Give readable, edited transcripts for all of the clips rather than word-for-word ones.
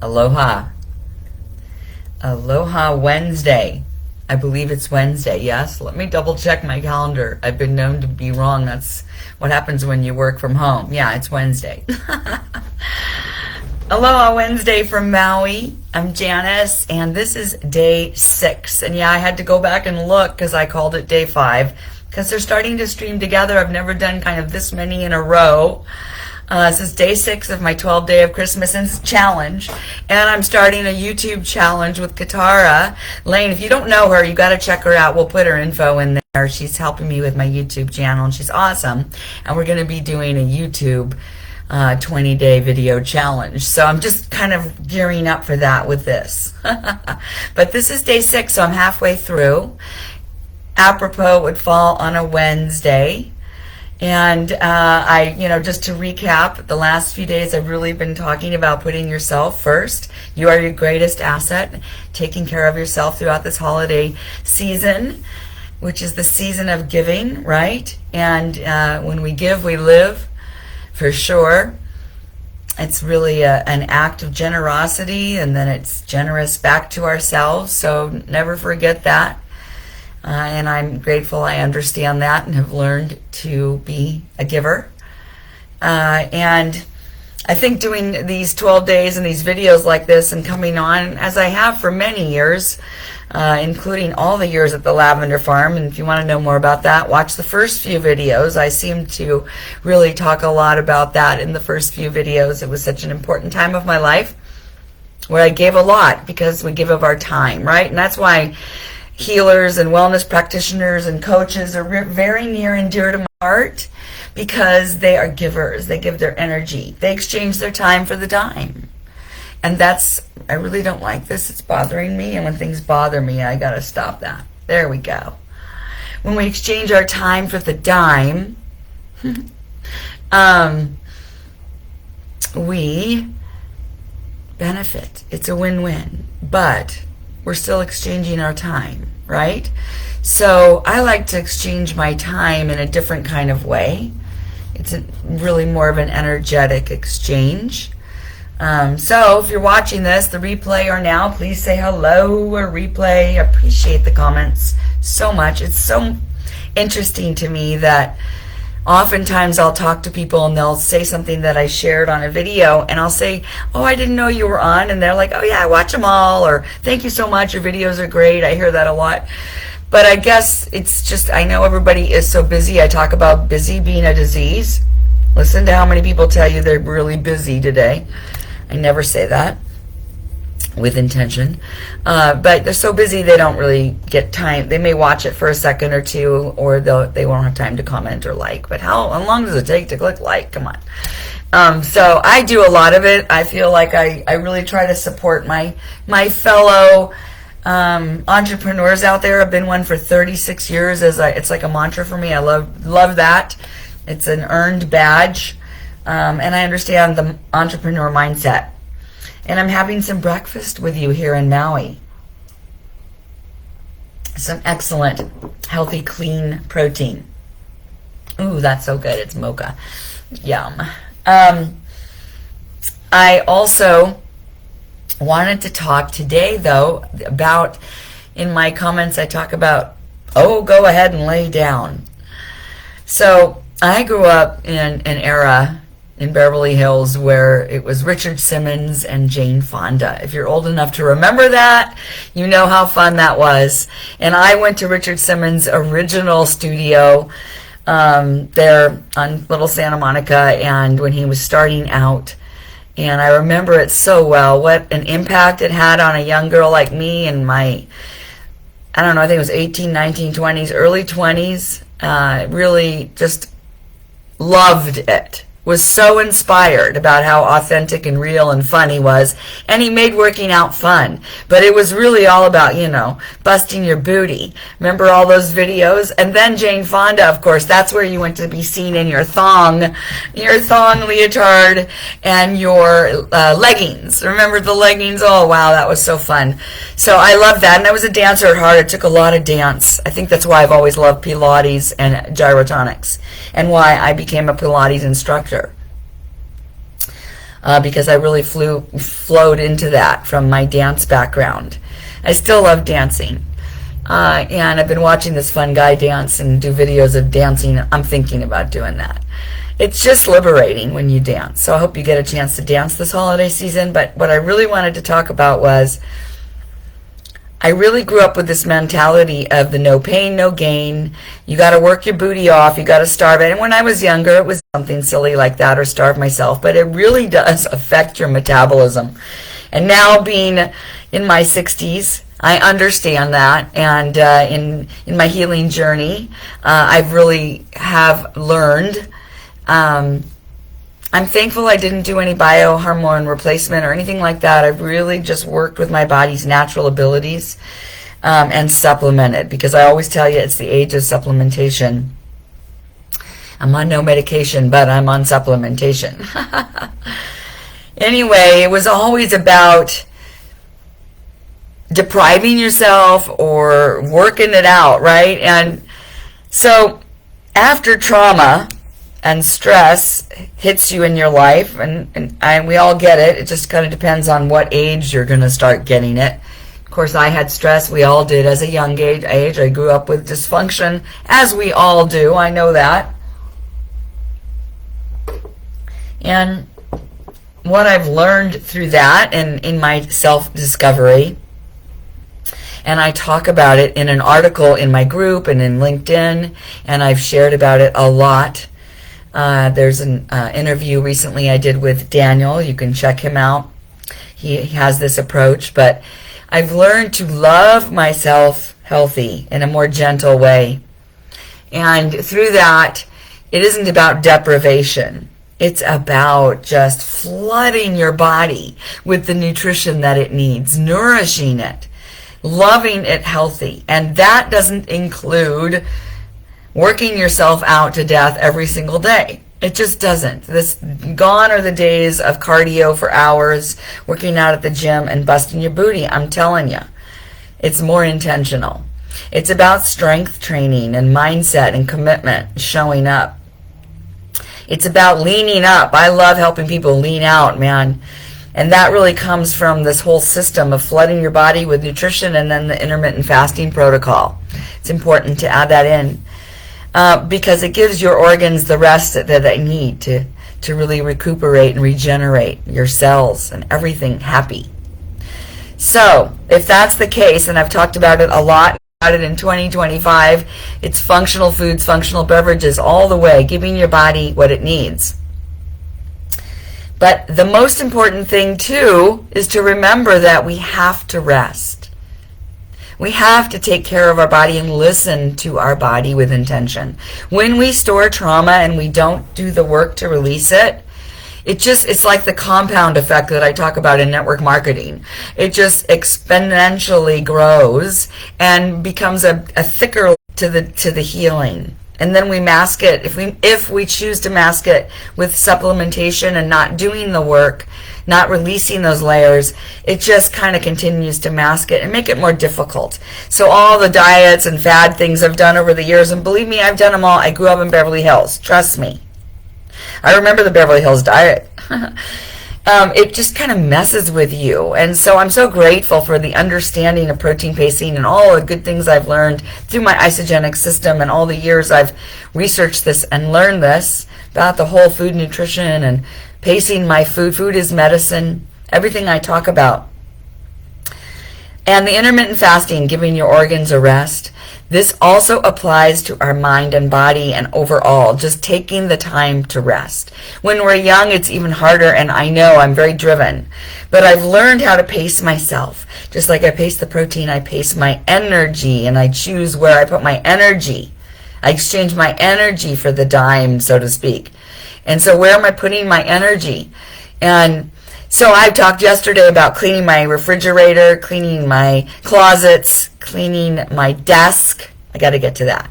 Aloha. Aloha Wednesday. I believe it's Wednesday, yes? Let me double check my calendar. I've been known to be wrong. That's what happens when you work from home. Yeah, it's Wednesday. Aloha Wednesday from Maui. I'm Janice, and this is day 6. And yeah, I had to go back and look because I called it day 5 because they're starting to stream together. I've never done kind of this many in a row. This is day 6 of my 12-day of Christmas challenge, and I'm starting a YouTube challenge with Katara Lane. If you don't know her, you got to check her out. We'll put her info in there. She's helping me with my YouTube channel, and she's awesome. And we're going to be doing a YouTube 20-day video challenge. So I'm just kind of gearing up for that with this. But this is day 6, so I'm halfway through. Apropos, it would fall on a Wednesday. And just to recap, the last few days I've really been talking about putting yourself first. You are your greatest asset, taking care of yourself throughout this holiday season, which is the season of giving, right? And when we give, we live, for sure. It's really an act of generosity, and then it's generous back to ourselves, so never forget that. And I'm grateful I understand that and have learned to be a giver. And I think doing these 12 days and these videos like this and coming on, as I have for many years, including all the years at the Lavender Farm, and if you want to know more about that, watch the first few videos. I seem to really talk a lot about that in the first few videos. It was such an important time of my life where I gave a lot because we give of our time, right? And that's why healers and wellness practitioners and coaches are very near and dear to my heart, because they are givers. They give their energy. They exchange their time for the dime. And I really don't like this. It's bothering me. And when things bother me, I got to stop that. There we go. When we exchange our time for the dime, we benefit. It's a win-win. But we're still exchanging our time, right? So I like to exchange my time in a different kind of way. It's really more of an energetic exchange. So if you're watching this, the replay or now, please say hello or replay. I appreciate the comments so much. It's so interesting to me that oftentimes I'll talk to people and they'll say something that I shared on a video, and I'll say, oh, I didn't know you were on, and they're like, oh yeah, I watch them all, or thank you so much, your videos are great. I hear that a lot. But I guess it's just, I know everybody is so busy. I talk about busy being a disease. Listen to how many people tell you they're really busy today. I never say that with intention, but they're so busy they don't really get time. They may watch it for a second or two, or they won't have time to comment or like. But how long does it take to click like? Come on. So I do a lot of it. I feel like I really try to support my fellow entrepreneurs out there. I've been one for 36 years. It's like a mantra for me. I love that. It's an earned badge, and I understand the entrepreneur mindset. And I'm having some breakfast with you here in Maui. Some excellent, healthy, clean protein. Ooh, that's so good. It's mocha. Yum. I also wanted to talk today, though, about, in my comments, I talk about, oh, go ahead and lay down. So I grew up in an era in Beverly Hills where it was Richard Simmons and Jane Fonda. If you're old enough to remember that, you know how fun that was. And I went to Richard Simmons' original studio there on Little Santa Monica, and when he was starting out, and I remember it so well, what an impact it had on a young girl like me in my, I don't know, I think it was 18, 19, 20s, early 20s. Really just loved it. Was so inspired about how authentic and real and fun he was. And he made working out fun. But it was really all about, busting your booty. Remember all those videos? And then Jane Fonda, of course, that's where you went to be seen in your thong leotard and your leggings. Remember the leggings? Oh, wow, that was so fun. So I love that. And I was a dancer at heart. I took a lot of dance. I think that's why I've always loved Pilates and gyrotonics, and why I became a Pilates instructor. because I really flowed into that from my dance background. I still love dancing. And I've been watching this fun guy dance and do videos of dancing. I'm thinking about doing that. It's just liberating when you dance. So I hope you get a chance to dance this holiday season. But what I really wanted to talk about was I really grew up with this mentality of the no pain, no gain. You got to work your booty off. You got to starve it. And when I was younger, it was something silly like that, or starve myself. But it really does affect your metabolism. And now being in my 60s, I understand that, and in my healing journey, I've really have learned. I'm thankful I didn't do any biohormone replacement or anything like that. I've really just worked with my body's natural abilities and supplemented, because I always tell you it's the age of supplementation. I'm on no medication, but I'm on supplementation. Anyway, it was always about depriving yourself or working it out, right? And so after trauma and stress hits you in your life, and we all get it, it just kind of depends on what age you're going to start getting it. Of course, I had stress. We all did as a young age. I grew up with dysfunction, as we all do. I know that. And what I've learned through that and in my self-discovery, and I talk about it in an article in my group and in LinkedIn, and I've shared about it a lot. There's an interview recently I did with Daniel. You can check him out. He has this approach, but I've learned to love myself healthy in a more gentle way. And through that, it isn't about deprivation. It's about just flooding your body with the nutrition that it needs, nourishing it, loving it healthy. And that doesn't include working yourself out to death every single day. It just doesn't. Gone are the days of cardio for hours, working out at the gym and busting your booty. I'm telling you, it's more intentional. It's about strength training and mindset and commitment, showing up. It's about leaning up. I love helping people lean out, man. And that really comes from this whole system of flooding your body with nutrition and then the intermittent fasting protocol. It's important to add that in because it gives your organs the rest that they need to really recuperate and regenerate your cells and everything happy. So if that's the case, and I've talked about it a lot, about it in 2025, it's functional foods, functional beverages all the way, giving your body what it needs. But the most important thing, too, is to remember that we have to rest. We have to take care of our body and listen to our body with intention. When we store trauma and we don't do the work to release it, it's like the compound effect that I talk about in network marketing. It just exponentially grows and becomes a thicker to the healing. And then we mask it. If we choose to mask it with supplementation and not doing the work, not releasing those layers, it just kind of continues to mask it and make it more difficult. So all the diets and fad things I've done over the years, and believe me, I've done them all. I grew up in Beverly Hills. Trust me. I remember the Beverly Hills diet. It just kind of messes with you. And so I'm so grateful for the understanding of protein pacing and all the good things I've learned through my isogenic system and all the years I've researched this and learned this about the whole food nutrition and pacing my food. Food is medicine, everything I talk about. And the intermittent fasting, giving your organs a rest. This also applies to our mind and body and overall, just taking the time to rest. When we're young, it's even harder, and I know I'm very driven. But I've learned how to pace myself. Just like I pace the protein, I pace my energy, and I choose where I put my energy. I exchange my energy for the dime, so to speak. And so where am I putting my energy? And so I talked yesterday about cleaning my refrigerator, cleaning my closets, cleaning my desk. I got to get to that.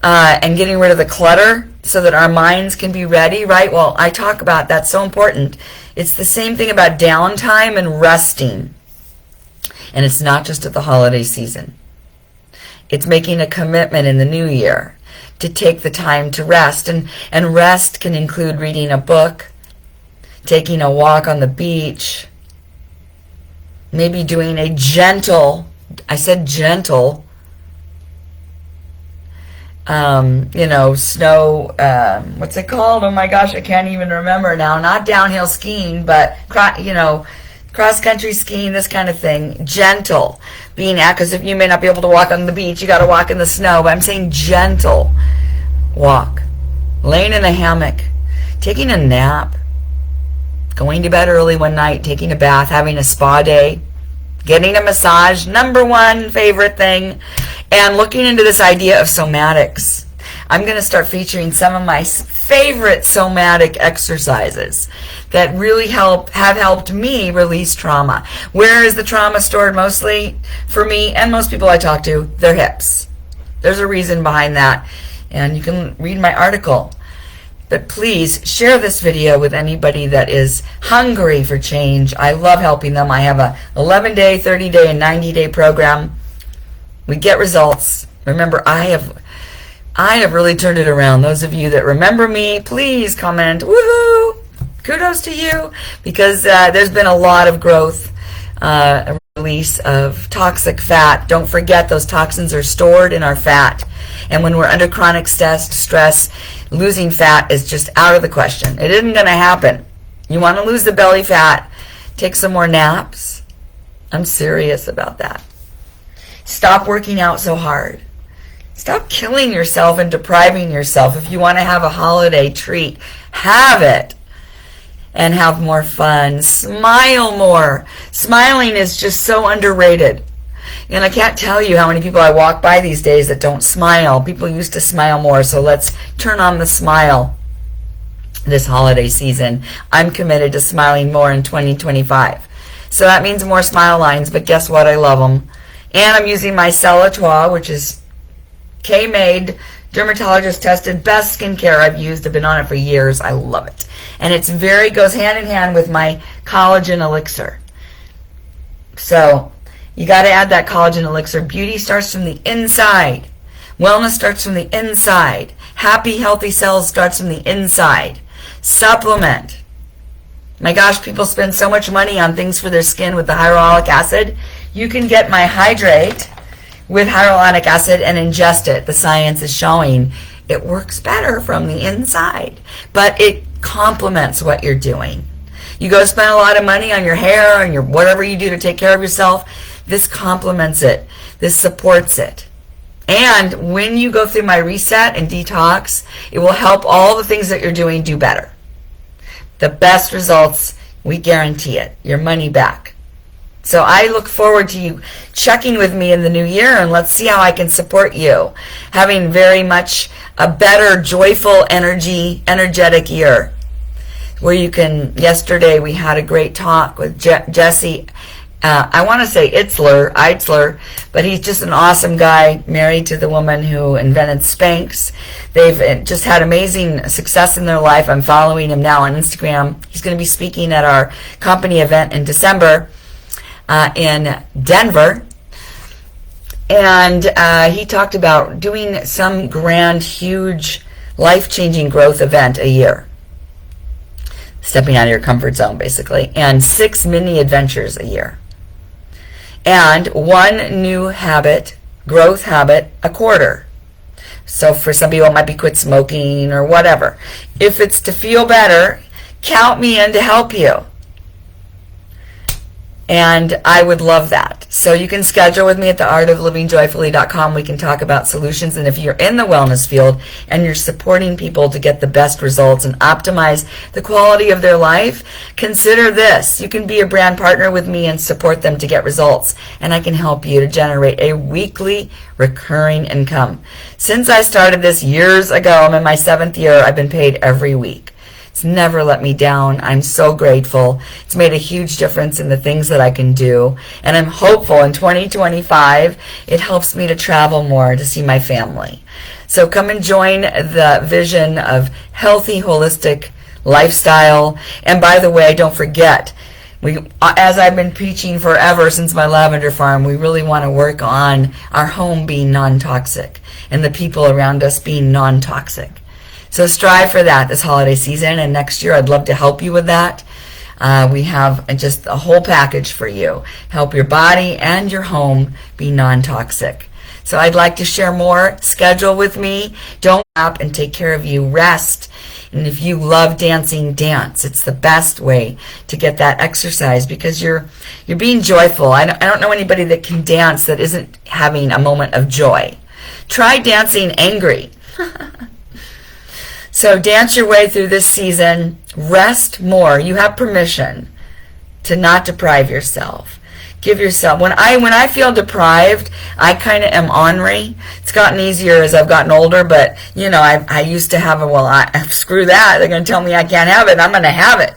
And getting rid of the clutter so that our minds can be ready, right? Well, I talk about that's so important. It's the same thing about downtime and resting. And it's not just at the holiday season. It's making a commitment in the new year to take the time to rest. And rest can include reading a book, taking a walk on the beach, maybe doing a gentle, I said gentle, snow, what's it called? Oh my gosh, I can't even remember now. Not downhill skiing, but, cross-country skiing, this kind of thing. Gentle. Because if you may not be able to walk on the beach, you got to walk in the snow. But I'm saying gentle walk. Laying in a hammock. Taking a nap. Going to bed early one night. Taking a bath. Having a spa day. Getting a massage. Number one favorite thing. And looking into this idea of somatics. I'm going to start featuring some of my favorite somatic exercises that really have helped me release trauma. Where is the trauma stored mostly? For me and most people I talk to, their hips. There's a reason behind that, and you can read my article. But please share this video with anybody that is hungry for change. I love helping them. I have a 11-day, 30-day, and 90-day program. We get results. Remember, I have really turned it around. Those of you that remember me, please comment, woohoo! Kudos to you, because there's been a lot of growth, release of toxic fat. Don't forget, those toxins are stored in our fat. And when we're under chronic stress, losing fat is just out of the question. It isn't going to happen. You want to lose the belly fat, take some more naps. I'm serious about that. Stop working out so hard. Stop killing yourself and depriving yourself. If you want to have a holiday treat, have it. And have more fun. Smile more. Smiling is just so underrated. And I can't tell you how many people I walk by these days that don't smile. People used to smile more, so let's turn on the smile this holiday season. I'm committed to smiling more in 2025. So that means more smile lines, but guess what? I love them. And I'm using my Celatois, which is K-made, dermatologist tested, best skincare I've used. I've been on it for years. I love it. And it's goes hand in hand with my collagen elixir. So you got to add that collagen elixir. Beauty starts from the inside. Wellness starts from the inside. Happy, healthy cells starts from the inside. Supplement. My gosh, people spend so much money on things for their skin with the hyaluronic acid. You can get my Hydrate with hyaluronic acid and ingest it. The science is showing it works better from the inside, but it complements what you're doing. You go spend a lot of money on your hair and your whatever you do to take care of yourself. This complements it. This supports it. And when you go through my reset and detox, it will help all the things that you're doing do better. The best results, we guarantee it. Your money back. So I look forward to you checking with me in the new year, and let's see how I can support you. Having very much a better, joyful, energetic year. Where you can, yesterday we had a great talk with Jesse, I want to say Eitzler, but he's just an awesome guy, married to the woman who invented Spanx. They've just had amazing success in their life. I'm following him now on Instagram. He's going to be speaking at our company event in December. In Denver, and he talked about doing some grand, huge, life-changing growth event a year, stepping out of your comfort zone basically, and 6 mini adventures a year, and 1 new habit, growth habit, a quarter. So for some people it might be quit smoking or whatever. If it's to feel better, count me in to help you. And I would love that. So you can schedule with me at theartoflivingjoyfully.com. We can talk about solutions. And if you're in the wellness field and you're supporting people to get the best results and optimize the quality of their life, consider this. You can be a brand partner with me and support them to get results. And I can help you to generate a weekly recurring income. Since I started this years ago, I'm in my 7th year, I've been paid every week. It's never let me down. I'm so grateful. It's made a huge difference in the things that I can do. And I'm hopeful in 2025, it helps me to travel more to see my family. So come and join the vision of healthy, holistic lifestyle. And by the way, don't forget, as I've been preaching forever since my lavender farm, we really want to work on our home being non-toxic and the people around us being non-toxic. So strive for that this holiday season, and next year I'd love to help you with that. We have just a whole package for you. Help your body and your home be non-toxic. So I'd like to share more. Schedule with me. Don't stop and take care of you. Rest. And if you love dancing, dance. It's the best way to get that exercise because you're being joyful. I don't know anybody that can dance that isn't having a moment of joy. Try dancing angry. So dance your way through this season. Rest more. You have permission to not deprive yourself. Give yourself, when I feel deprived, I kind of am ornery. It's gotten easier as I've gotten older, but you know, I used to have screw that. They're going to tell me I can't have it. I'm going to have it.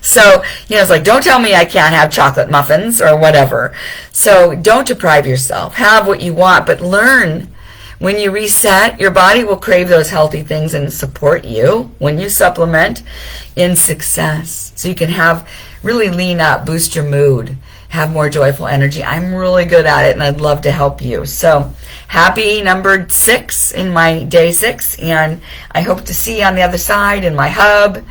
So, you know, it's like, don't tell me I can't have chocolate muffins or whatever. So don't deprive yourself. Have what you want, but learn. When you reset, your body will crave those healthy things and support you when you supplement in success. So you can really lean up, boost your mood, have more joyful energy. I'm really good at it, and I'd love to help you. So happy number 6 in my day 6, and I hope to see you on the other side in my hub,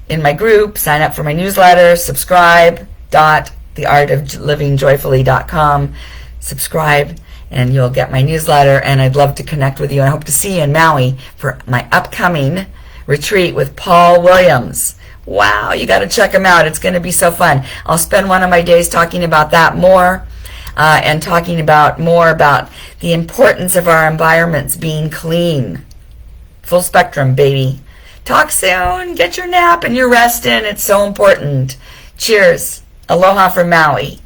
in my group. Sign up for my newsletter, subscribe, theartoflivingjoyfully.com. Subscribe, and you'll get my newsletter, and I'd love to connect with you. I hope to see you in Maui for my upcoming retreat with Paul Williams. Wow, you got to check him out. It's going to be so fun. I'll spend one of my days talking about that more and talking about more about the importance of our environments being clean. Full spectrum, baby. Talk soon. Get your nap and your rest in. It's so important. Cheers. Aloha from Maui.